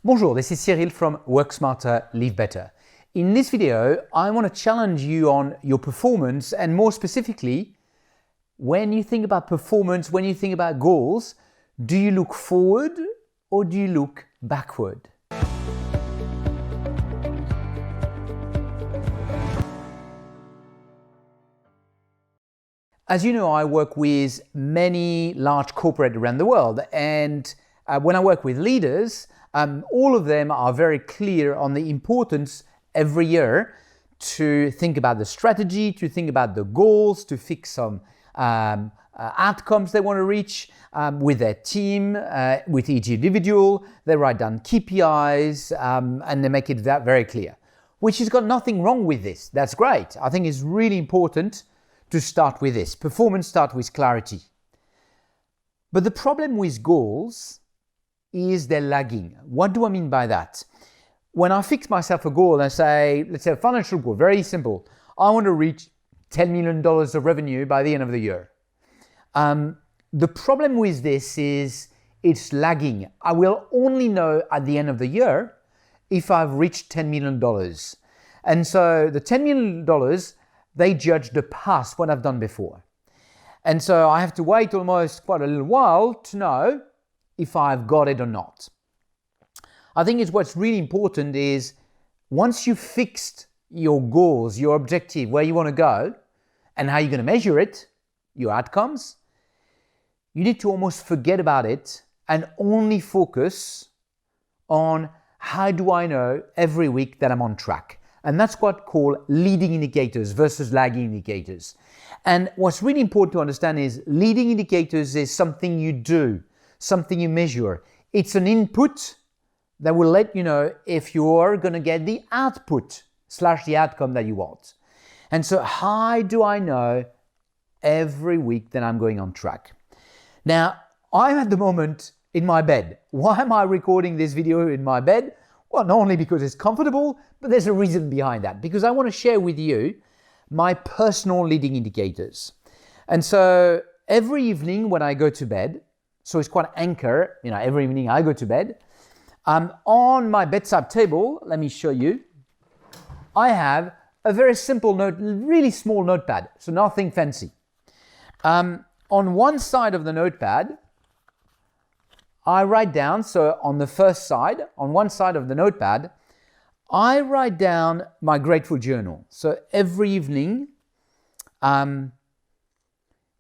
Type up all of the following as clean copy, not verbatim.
Bonjour, this is Cyril from Work Smarter, Live Better. In this video, I want to challenge you on your performance and more specifically, when you think about performance, when you think about goals, do you look forward or do you look backward? As you know, I work with many large corporates around the world, and when I work with leaders, all of them are very clear on the importance every year to think about the strategy, to think about the goals, to fix some outcomes they want to reach with their team, with each individual. They write down KPIs and they make it that very clear, which has got nothing wrong with this. That's great. I think it's really important to start with this. Performance starts with clarity. But the problem with goals is they're lagging. What do I mean by that? When I fix myself a goal and I say, let's say a financial goal, very simple. I want to reach $10 million of revenue by the end of the year. The problem with this is it's lagging. I will only know at the end of the year if I've reached $10 million. And so the $10 million, they judge the past, what I've done before. And so I have to wait almost quite a little while to know if I've got it or not. I think what's really important is once you've fixed your goals, your objective, where you want to go, and how you're going to measure it, your outcomes, you need to almost forget about it and only focus on how do I know every week that I'm on track. And that's what called leading indicators versus lagging indicators. And what's really important to understand is leading indicators is something you do, something you measure. It's an input that will let you know if you're going to get the output / the outcome that you want. And so how do I know every week that I'm going on track? Now, I'm at the moment in my bed. Why am I recording this video in my bed? Well, not only because it's comfortable, but there's a reason behind that. Because I want to share with you my personal leading indicators. And so every evening when I go to bed, so it's quite an anchor, every evening I go to bed, on my bedside table, let me show you, I have a very simple note, really small notepad, so nothing fancy. On one side of the notepad, I write down, so on the first side, on one side of the notepad, I write down my grateful journal. So every evening, when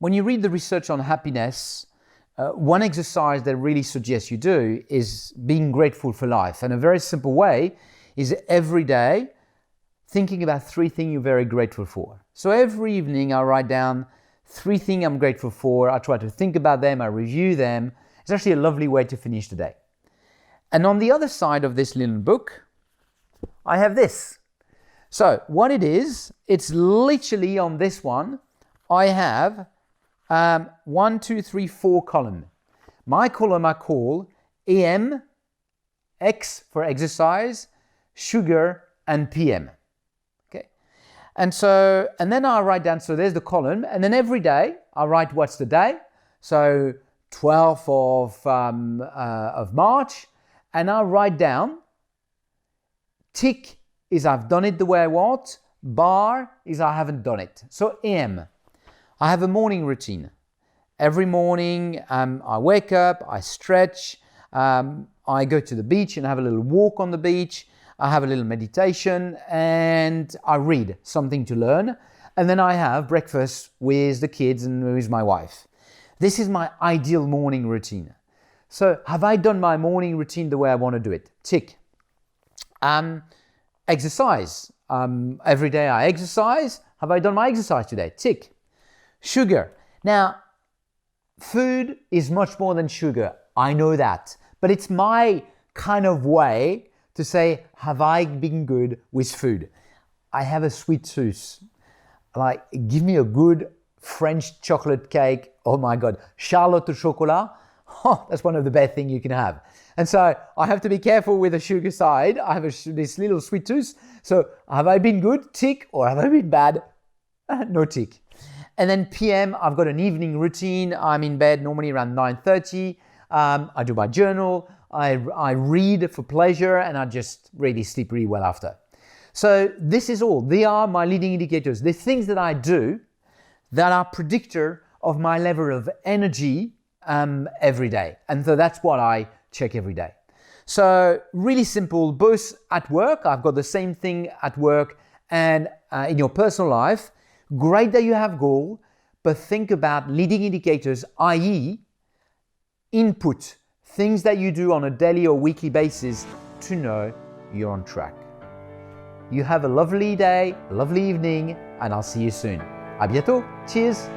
you read the research on happiness, one exercise that really suggests you do is being grateful for life. And a very simple way is every day thinking about 3 things you're very grateful for. So every evening I write down 3 things I'm grateful for. I try to think about them, I review them. It's actually a lovely way to finish the day. And on the other side of this little book, I have this. So what it is, it's literally on this one, I have 1, 2, 3, 4 column. My column I call AM, X for exercise, sugar, and PM. Okay. And then I write down, so there's the column, and then every day I write what's the day. So 12th of March, and I write down, tick is I've done it the way I want, bar is I haven't done it. So AM, I have a morning routine. Every morning I wake up, I stretch, I go to the beach and have a little walk on the beach, I have a little meditation, and I read something to learn, and then I have breakfast with the kids and with my wife. This is my ideal morning routine. So have I done my morning routine the way I want to do it? Tick. Exercise. Every day I exercise. Have I done my exercise today? Tick. Sugar. Now, food is much more than sugar. I know that. But it's my kind of way to say, have I been good with food? I have a sweet tooth. Like, give me a good French chocolate cake. Oh my God. Charlotte au chocolat. Oh, that's one of the best things you can have. And so I have to be careful with the sugar side. I have this little sweet tooth. So have I been good? Tick. Or have I been bad? No tick. And then PM, I've got an evening routine. I'm in bed normally around 9:30. I do my journal. I read for pleasure, and I just really sleep really well after. So this is all. They are my leading indicators. The things that I do that are predictor of my level of energy every day. And so that's what I check every day. So really simple, both at work. I've got the same thing at work and in your personal life. Great that you have goal, but think about leading indicators, i.e. input, things that you do on a daily or weekly basis to know you're on track. You have a lovely day, a lovely evening, and I'll see you soon. À bientôt. Cheers.